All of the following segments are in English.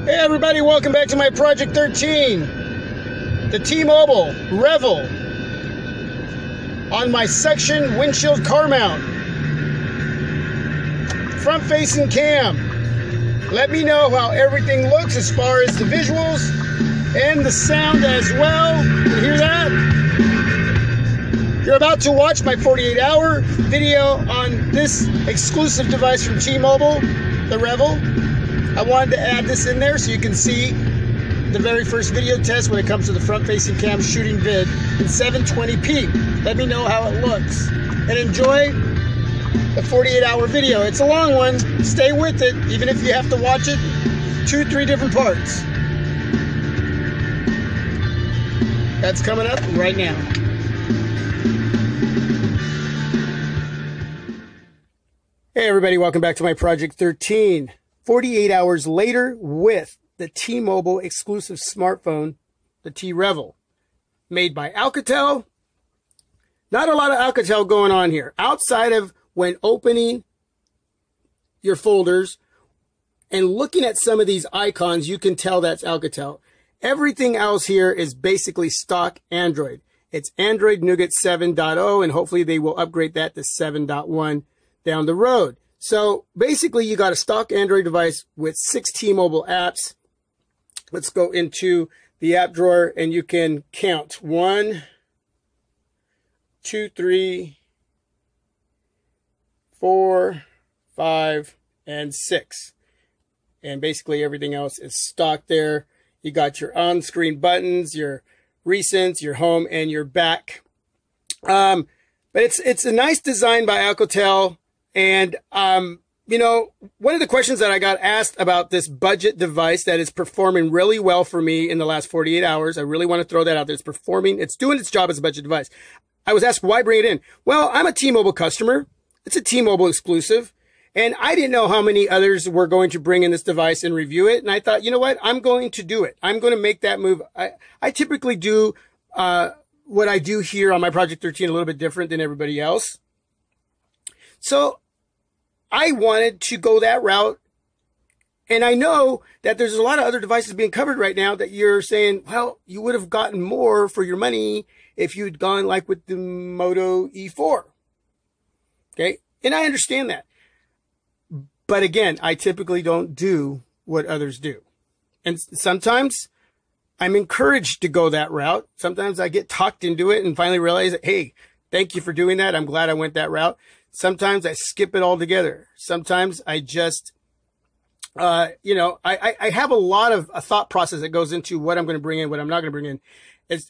Hey everybody, welcome back to my Project 13, the T-Mobile Revvl on my section windshield car mount, front facing cam. Let me know how everything looks as far as the visuals and the sound as well. You hear that? You're about to watch my 48-hour video on this exclusive device from T-Mobile, the Revvl. I wanted to add this in there so you can see the very first video test when it comes to the front-facing cam shooting vid in 720p. Let me know how it looks. And enjoy the 48-hour video. It's a long one. Stay with it, even if you have to watch it 2-3 different parts. That's coming up right now. Hey everybody, welcome back to my Project 13. 48 hours later with the T-Mobile exclusive smartphone, the T-Revvl, made by Alcatel. Not a lot of Alcatel going on here. Outside of when opening your folders and looking at some of these icons, you can tell that's Alcatel. Everything else here is basically stock Android. It's Android Nougat 7.0, and hopefully they will upgrade that to 7.1 down the road. So basically you got a stock Android device with 6 T-Mobile apps. Let's go into the app drawer and you can count 1, 2, 3, 4, 5, and 6. And basically everything else is stock there. You got your on-screen buttons, your recents, your home, and your back. But it's a nice design by Alcatel. And, you know, one of the questions that I got asked about this budget device that is performing really well for me in the last 48 hours, I really want to throw that out there. It's performing, it's doing its job as a budget device. I was asked, why bring it in? Well, I'm a T-Mobile customer. It's a T-Mobile exclusive. And I didn't know how many others were going to bring in this device and review it. And I thought, you know what? I'm going to do it. I'm going to make that move. I typically do, what I do here on my Project 13 a little bit different than everybody else. So I wanted to go that route. And I know that there's a lot of other devices being covered right now that you're saying, well, you would have gotten more for your money if you'd gone like with the Moto E4. Okay. And I understand that. But again, I typically don't do what others do. And sometimes I'm encouraged to go that route. Sometimes I get talked into it and finally realize that, hey, thank you for doing that. I'm glad I went that route. Sometimes I skip it altogether. Sometimes I just, you know, I have a lot of a thought process that goes into what I'm going to bring in, what I'm not going to bring in.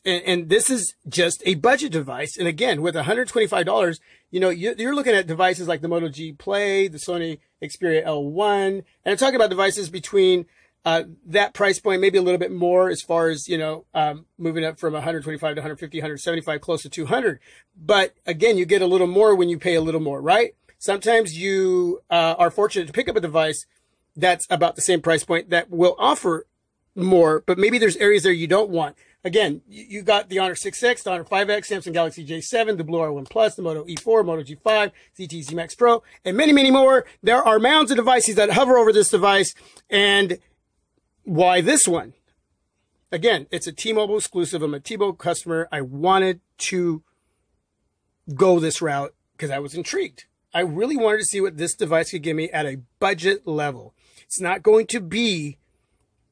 And this is just a budget device. And again, with $125, you know, you're looking at devices like the Moto G Play, the Sony Xperia L1. And I'm talking about devices between that price point, maybe a little bit more as far as, you know, moving up from 125 to 150, 175, close to 200. But again, you get a little more when you pay a little more, right? Sometimes you are fortunate to pick up a device that's about the same price point that will offer more, but maybe there's areas there you don't want. Again, you got the Honor 6X, the Honor 5X, Samsung Galaxy J7, the Blue R1 Plus, the Moto E4, Moto G5, ZTE Z Max Pro, and many, many more. There are mounds of devices that hover over this device. And why this one? Again, it's a T-Mobile exclusive. I'm a T-Mobile customer. I wanted to go this route because I was intrigued. I really wanted to see what this device could give me at a budget level. It's not going to be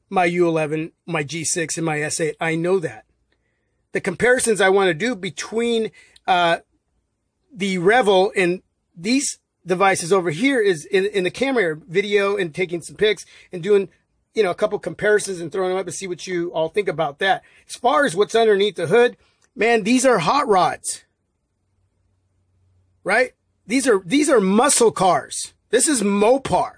my U11, my G6, and my S8. I know that. The comparisons I want to do between the Revvl and these devices over here is in the camera, video, and taking some pics and doing, you know, a couple comparisons and throwing them up and see what you all think about that. As far as what's underneath the hood, man, these are hot rods, right? These are muscle cars. This is Mopar.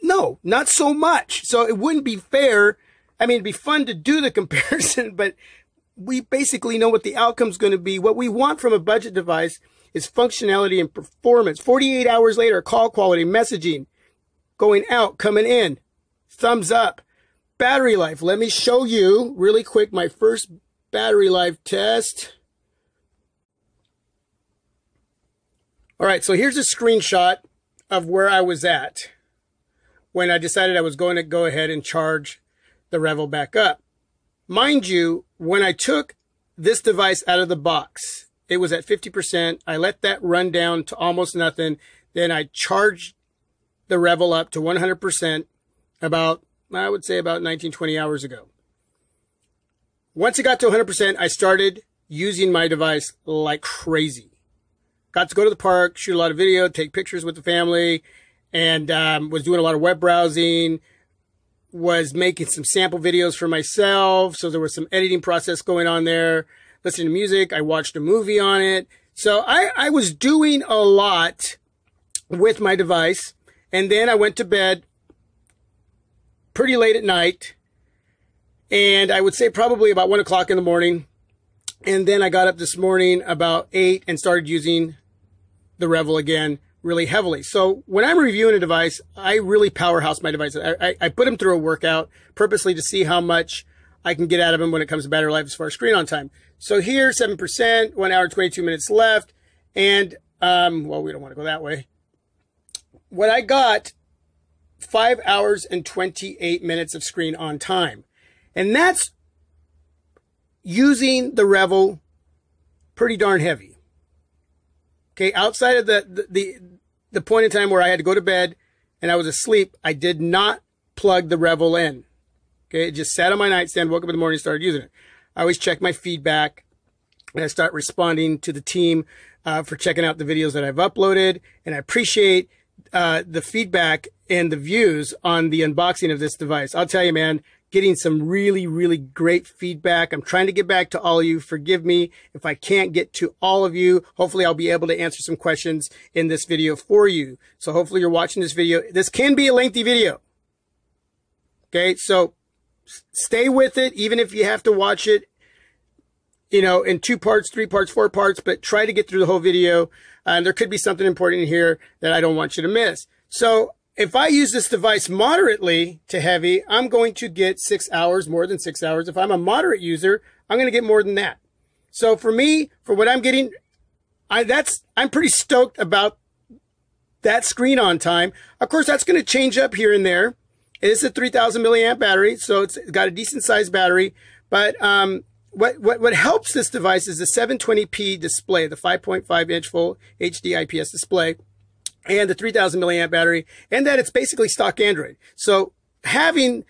No, not so much. So it wouldn't be fair. I mean, it'd be fun to do the comparison, but we basically know what the outcome's going to be. What we want from a budget device is functionality and performance. 48 hours later, call quality, messaging, going out, coming in, thumbs up, battery life. Let me show you really quick my first battery life test. All right, so here's a screenshot of where I was at when I decided I was going to go ahead and charge the Revvl back up. Mind you, when I took this device out of the box, it was at 50%. I let that run down to almost nothing. Then I charged the Revvl up to 100% about, I would say about 19, 20 hours ago. Once it got to 100%, I started using my device like crazy. Got to go to the park, shoot a lot of video, take pictures with the family, and was doing a lot of web browsing, was making some sample videos for myself. So there was some editing process going on there, listening to music. I watched a movie on it. So I was doing a lot with my device. And then I went to bed pretty late at night. And I would say probably about 1 o'clock in the morning. And then I got up this morning about 8 and started using the Revvl again really heavily. So when I'm reviewing a device, I really powerhouse my device. I put them through a workout purposely to see how much I can get out of them when it comes to battery life as far as screen on time. So here, 7%, 1 hour, 22 minutes left. And, well, we don't want to go that way. What I got, 5 hours and 28 minutes of screen on time. And that's using the Revvl pretty darn heavy. Okay, outside of the point in time where I had to go to bed and I was asleep, I did not plug the Revvl in. Okay, it just sat on my nightstand, woke up in the morning, and started using it. I always check my feedback, and I start responding to the team for checking out the videos that I've uploaded, and I appreciate the feedback and the views on the unboxing of this device. I'll tell you, man, getting some really, really great feedback. I'm trying to get back to all of you. Forgive me if I can't get to all of you. Hopefully I'll be able to answer some questions in this video for you. So hopefully you're watching this video. This can be a lengthy video. Okay, so stay with it, even if you have to watch it, you know, in 2 parts, 3 parts, 4 parts, but try to get through the whole video. And there could be something important in here that I don't want you to miss. So if I use this device moderately to heavy, I'm going to get 6 hours, more than 6 hours. If I'm a moderate user, I'm going to get more than that. So for me, for what I'm getting, I'm pretty stoked about that screen on time. Of course, that's going to change up here and there. It is a 3,000 milliamp battery, so it's got a decent sized battery. But what helps this device is the 720p display, the 5.5 inch full HD IPS display, and the 3,000 milliamp battery, and that it's basically stock Android. So having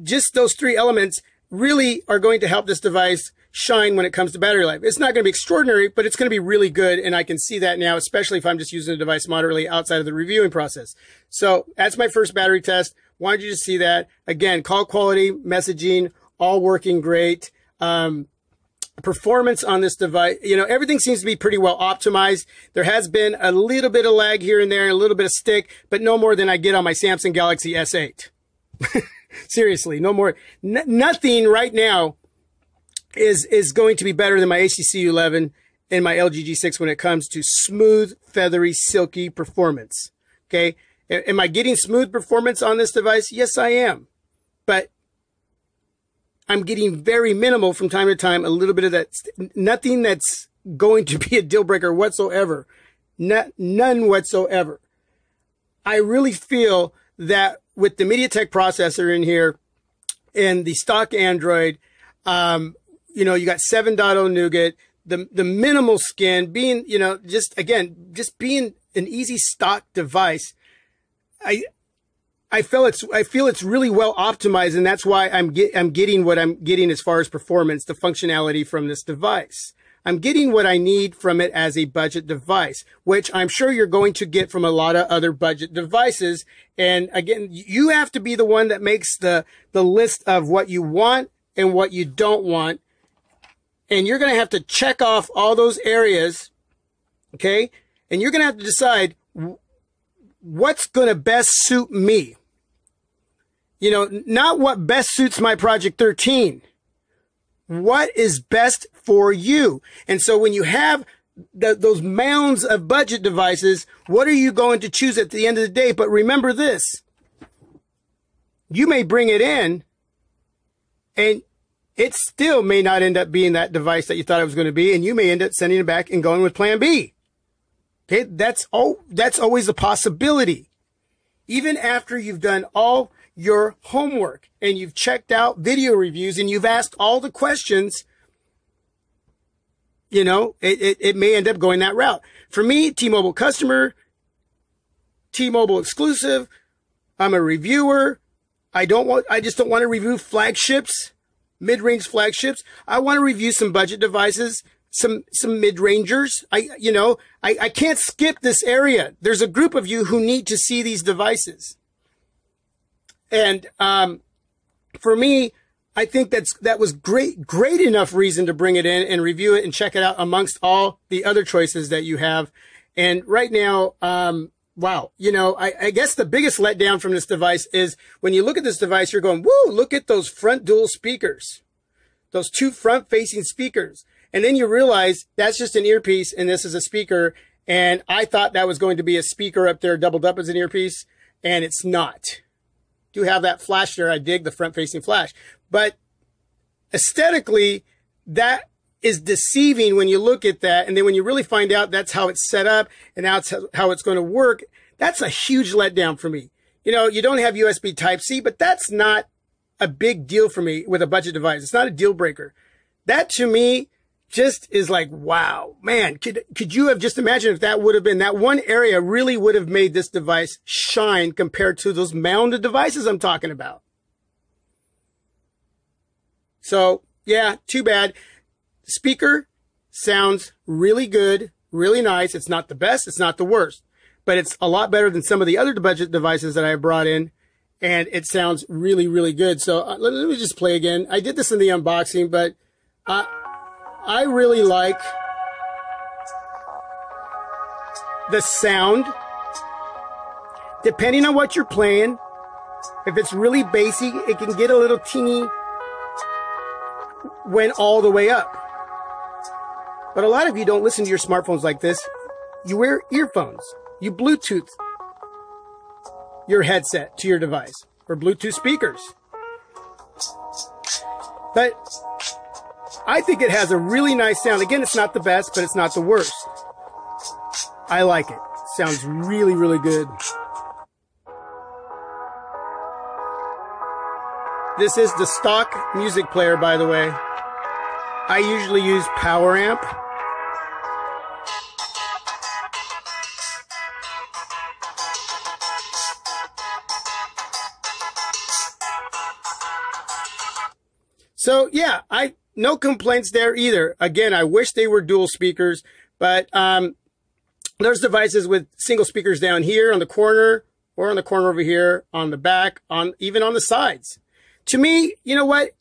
just those 3 elements really are going to help this device shine when it comes to battery life. It's not going to be extraordinary, but it's going to be really good, and I can see that now, especially if I'm just using the device moderately outside of the reviewing process. So that's my first battery test. Wanted you to see that. Again, call quality, messaging, all working great. Performance on this device, you know, everything seems to be pretty well optimized. There has been a little bit of lag here and there, a little bit of stick, but no more than I get on my Samsung Galaxy S8. Seriously, no more. Nothing right now is going to be better than my HTC U11 and my LG G6 when it comes to smooth, feathery, silky performance. Okay. Am I getting smooth performance on this device? Yes, I am. But I'm getting very minimal from time to time, a little bit of that, nothing that's going to be a deal breaker whatsoever. None whatsoever. I really feel that with the MediaTek processor in here and the stock Android, you know, you got 7.0 Nougat, the minimal skin being, you know, just being an easy stock device. I feel it's really well optimized, and that's why I'm getting what I'm getting as far as performance, the functionality from this device. I'm getting what I need from it as a budget device, which I'm sure you're going to get from a lot of other budget devices. And again, you have to be the one that makes the list of what you want and what you don't want. And you're going to have to check off all those areas. Okay. And you're going to have to decide what's going to best suit me. You know, not what best suits my Project 13. What is best for you? And so when you have those mounds of budget devices, what are you going to choose at the end of the day? But remember this. You may bring it in and it still may not end up being that device that you thought it was going to be. And you may end up sending it back and going with plan B. Okay. That's always a possibility. even after you've done all your homework and you've checked out video reviews and you've asked all the questions, you know, it may end up going that route. For me, T-Mobile customer, T-Mobile exclusive, I'm a reviewer. I just don't want to review flagships, mid-range flagships. I want to review some budget devices, some mid-rangers. I can't skip this area. There's a group of you who need to see these devices. And, for me, I think that was great enough reason to bring it in and review it and check it out amongst all the other choices that you have. And right now, wow, you know, I guess the biggest letdown from this device is when you look at this device, you're going, woo, look at those front dual speakers, those two front facing speakers. And then you realize that's just an earpiece and this is a speaker. And I thought that was going to be a speaker up there doubled up as an earpiece, and it's not. Do have that flash there. I dig the front facing flash, but aesthetically that is deceiving when you look at that. And then when you really find out that's how it's set up and that's how it's going to work, that's a huge letdown for me. You know, you don't have USB Type-C, but that's not a big deal for me with a budget device. It's not a deal breaker. That to me just is like, wow, man, could you have just imagined if that would have been that one area really would have made this device shine compared to those mounted devices I'm talking about. So yeah, too bad. Speaker sounds really good, really nice. It's not the best. It's not the worst, but it's a lot better than some of the other budget devices that I brought in. And it sounds really, really good. So let me just play again. I did this in the unboxing, but I really like the sound. Depending on what you're playing, if it's really bassy, it can get a little teeny when all the way up. But a lot of you don't listen to your smartphones like this. You wear earphones. You Bluetooth your headset to your device or Bluetooth speakers. But I think it has a really nice sound. Again, it's not the best, but it's not the worst. I like it. Sounds really, really good. This is the stock music player, by the way. I usually use Power Amp. So yeah, no complaints there either. Again, I wish they were dual speakers, but there's devices with single speakers down here on the corner or on the corner over here, on the back, even on the sides. To me, you know what?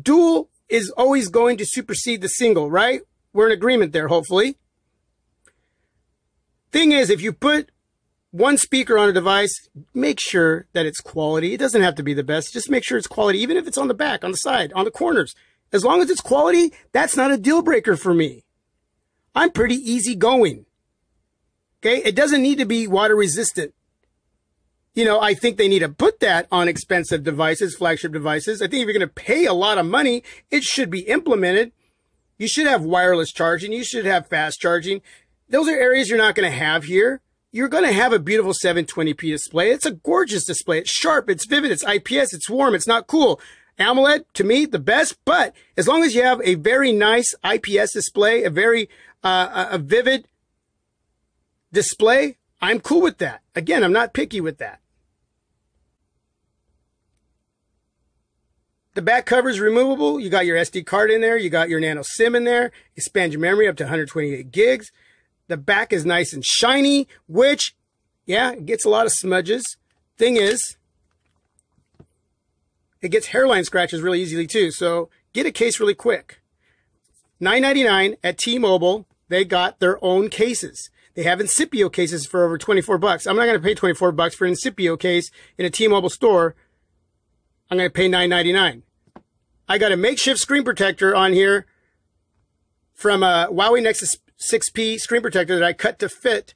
Dual is always going to supersede the single, right? We're in agreement there, hopefully. Thing is, if you put one speaker on a device, make sure that it's quality. It doesn't have to be the best. Just make sure it's quality, even if it's on the back, on the side, on the corners. As long as it's quality, that's not a deal breaker for me. I'm pretty easygoing. Okay? It doesn't need to be water resistant. You know, I think they need to put that on expensive devices, flagship devices. I think if you're going to pay a lot of money, it should be implemented. You should have wireless charging. You should have fast charging. Those are areas you're not going to have here. You're going to have a beautiful 720p display. It's a gorgeous display. It's sharp. It's vivid. It's IPS. It's warm. It's not cool. AMOLED, to me, the best. But as long as you have a very nice IPS display, a very a vivid display, I'm cool with that. Again, I'm not picky with that. The back cover is removable. You got your SD card in there. You got your nano SIM in there. Expand your memory up to 128 gigs. The back is nice and shiny, which, yeah, it gets a lot of smudges. Thing is, it gets hairline scratches really easily too. So get a case really quick. $9.99 at T-Mobile. They got their own cases. They have Incipio cases for over 24 bucks. I'm not going to pay 24 bucks for an Incipio case in a T-Mobile store. I'm going to pay $9.99. I got a makeshift screen protector on here from a Huawei Nexus 6P screen protector that I cut to fit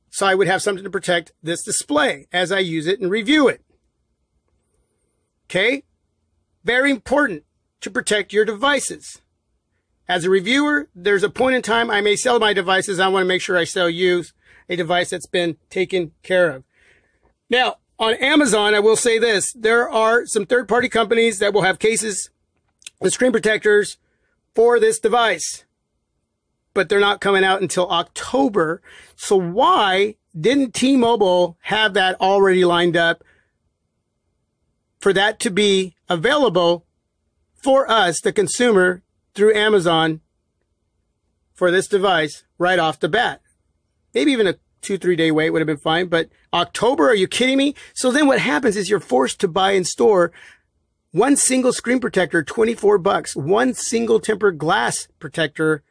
so I would have something to protect this display as I use it and review it. Okay? Very important to protect your devices. As a reviewer, there's a point in time I may sell my devices. I want to make sure I sell you a device that's been taken care of. Now, on Amazon, I will say this. There are some third-party companies that will have cases and screen protectors for this device, but they're not coming out until October. So why didn't T-Mobile have that already lined up for that to be available for us, the consumer, through Amazon for this device right off the bat? Maybe even a 2-3 day wait would have been fine, but October, are you kidding me? So then what happens is you're forced to buy in store one single screen protector, $24. One single tempered glass protector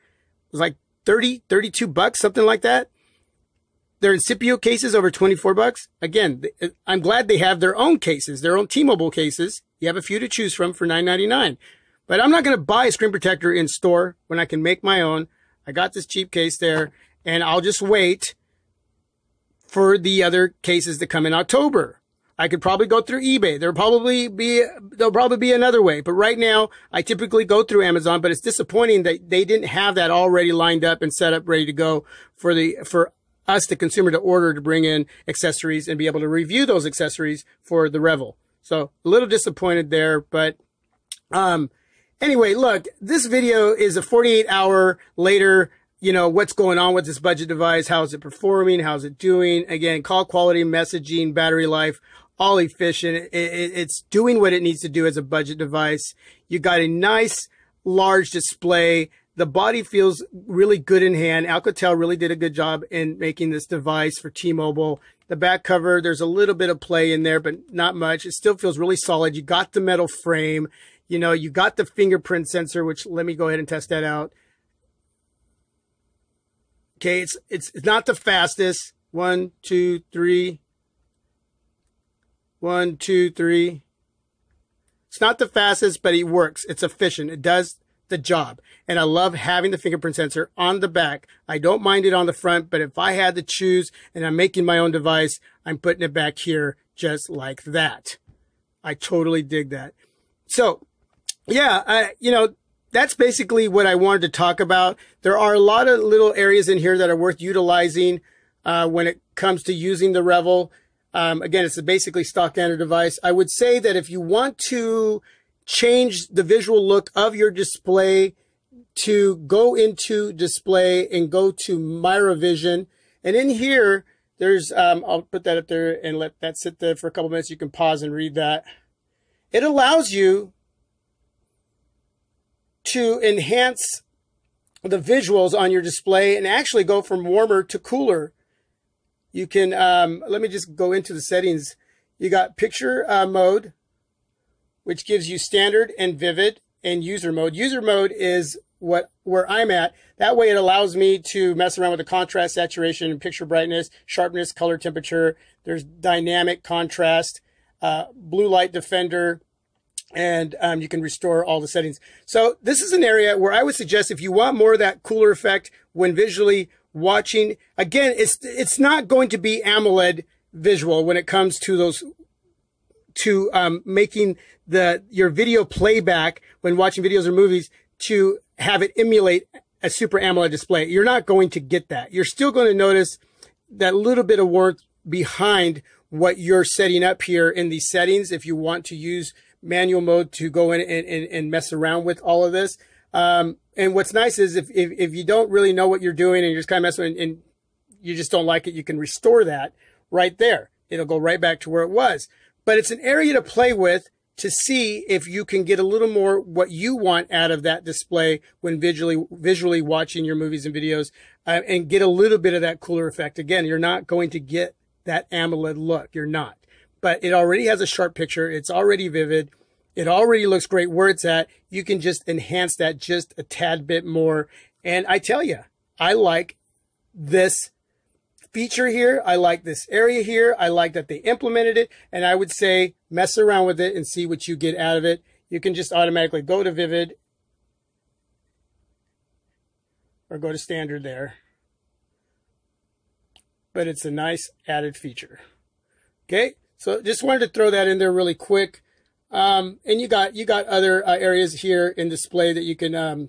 was like 30, 32 bucks, something like that. Their incipio cases over 24 bucks. Again, I'm glad they have their own cases, their own T-Mobile cases. You have a few to choose from for $9.99. But I'm not going to buy a screen protector in store when I can make my own. I got this cheap case there, and I'll just wait for the other cases to come in October. I could probably go through eBay. There'll probably be another way. But right now, I typically go through Amazon, but it's disappointing that they didn't have that already lined up and set up ready to go for us, the consumer, to order, to bring in accessories and be able to review those accessories for the Revvl. So a little disappointed there, but, anyway, look, this video is a 48-hour later, what's going on with this budget device? How is it performing? How's it doing? Again, call quality, messaging, battery life, all efficient. It's doing what it needs to do as a budget device. You got a nice large display. The body feels really good in hand. Alcatel really did a good job in making this device for T-Mobile. The back cover, there's a little bit of play in there, but not much. It still feels really solid. You got the metal frame. You got the fingerprint sensor, which let me go ahead and test that out. Okay, it's not the fastest. 1, 2, 3. 1, 2, 3. It's not the fastest, but it works. It's efficient. It does the job. And I love having the fingerprint sensor on the back. I don't mind it on the front, but if I had to choose and I'm making my own device, I'm putting it back here just like that. I totally dig that. So, yeah, that's basically what I wanted to talk about. There are a lot of little areas in here that are worth utilizing when it comes to using the Revvl. Again, it's a basically stock standard device. I would say that if you want to change the visual look of your display, to go into display and go to MyRevision. And in here, there's, I'll put that up there and let that sit there for a couple minutes. You can pause and read that. It allows you to enhance the visuals on your display and actually go from warmer to cooler. You can, let me just go into the settings. You got picture mode, which gives you standard and vivid, and user mode. User mode is where I'm at. That way it allows me to mess around with the contrast, saturation, picture brightness, sharpness, color temperature. There's dynamic contrast, blue light defender, and you can restore all the settings. So this is an area where I would suggest if you want more of that cooler effect when visually watching, again, it's not going to be AMOLED visual when it comes to those, to making your video playback when watching videos or movies, to have it emulate a Super AMOLED display. You're not going to get that. You're still going to notice that little bit of warmth behind what you're setting up here in these settings if you want to use manual mode to go in and mess around with all of this. And what's nice is if you don't really know what you're doing and you're just kind of messing and you just don't like it, you can restore that right there. It'll go right back to where it was. But it's an area to play with to see if you can get a little more what you want out of that display when visually watching your movies and videos, and get a little bit of that cooler effect. Again, you're not going to get that AMOLED look. You're not. But it already has a sharp picture. It's already vivid. It already looks great where it's at. You can just enhance that just a tad bit more. And I tell you, I like this feature here. I like this area here. I like that they implemented it. And I would say mess around with it and see what you get out of it. You can just automatically go to Vivid or go to standard there. But it's a nice added feature. Okay, so just wanted to throw that in there really quick. And you got other areas here in display that you can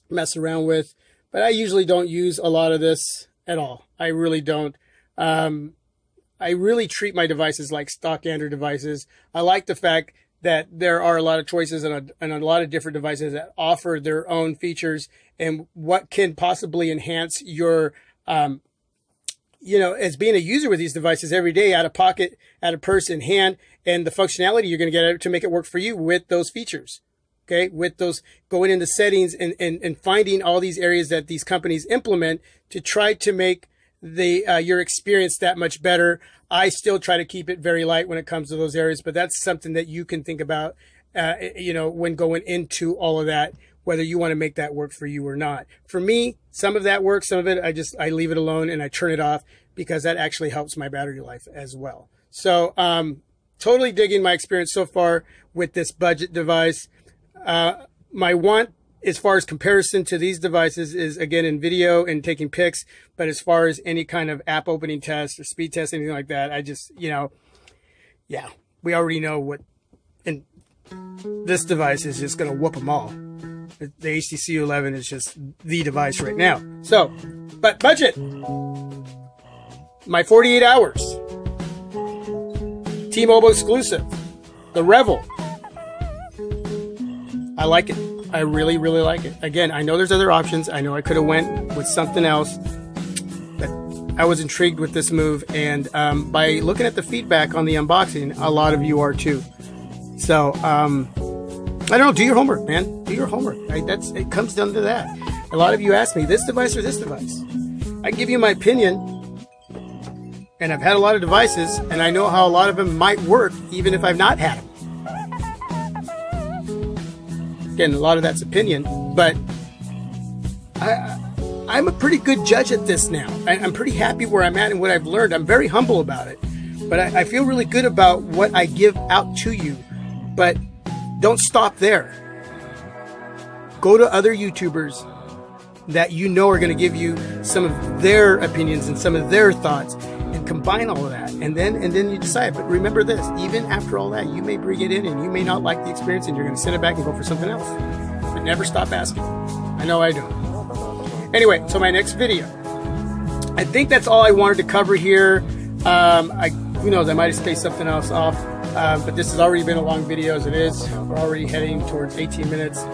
mess around with. But I usually don't use a lot of this at all. I really don't. I I really treat my devices like stock Android devices. I like the fact that there are a lot of choices and a lot of different devices that offer their own features and what can possibly enhance your, as being a user with these devices every day, out of pocket, out of purse, in hand, and the functionality you're going to get to make it work for you with those features. Okay, with those going into settings and finding all these areas that these companies implement to try to make your experience that much better. I still try to keep it very light when it comes to those areas, but that's something that you can think about, when going into all of that, whether you want to make that work for you or not. For me, some of that works, some of it, I leave it alone and I turn it off because that actually helps my battery life as well. So, totally digging my experience so far with this budget device. My want, as far as comparison to these devices, is again in video and taking pics. But as far as any kind of app opening test or speed test, anything like that, I just, yeah, we already know what, and this device is just going to whoop them all. The HTC U11 is just the device right now. So, but budget, my 48 hours, T-Mobile exclusive, the Revvl. I like it. I really, really like it. Again, I know there's other options. I know I could have went with something else, but I was intrigued with this move. And by looking at the feedback on the unboxing, a lot of you are too. So, I don't know. Do your homework, man. Do your homework. It comes down to that. A lot of you ask me, this device or this device? I can give you my opinion. And I've had a lot of devices, and I know how a lot of them might work, even if I've not had them. Again, a lot of that's opinion, but I'm a pretty good judge at this now. I'm pretty happy where I'm at and what I've learned. I'm very humble about it, but I feel really good about what I give out to you. But don't stop there. Go to other YouTubers that you know are going to give you some of their opinions and some of their thoughts, and combine all of that, and then you decide. But remember this, even after all that, you may bring it in and you may not like the experience and you're going to send it back and go for something else. But never stop asking. I know I don't. Anyway, so my next video, I think that's all I wanted to cover here. Who knows, I might have spaced something else off, but this has already been a long video as it is. We're already heading towards 18 minutes.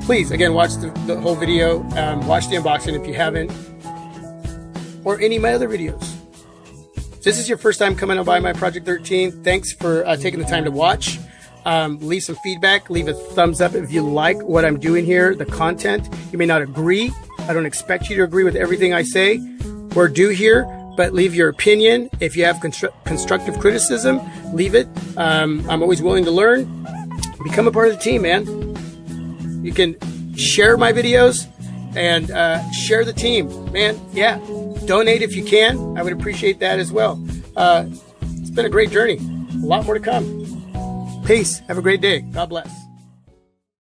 Please, again, watch the whole video. Watch the unboxing if you haven't, or any of my other videos. If this is your first time coming by my Project 13, thanks for taking the time to watch. Leave some feedback. Leave a thumbs up if you like what I'm doing here, the content. You may not agree. I don't expect you to agree with everything I say or do here, but leave your opinion. If you have constructive criticism, leave it. I'm always willing to learn. Become a part of the team, man. You can share my videos and share the team, man. Yeah. Donate if you can. I would appreciate that as well. It's been a great journey. A lot more to come. Peace. Have a great day. God bless.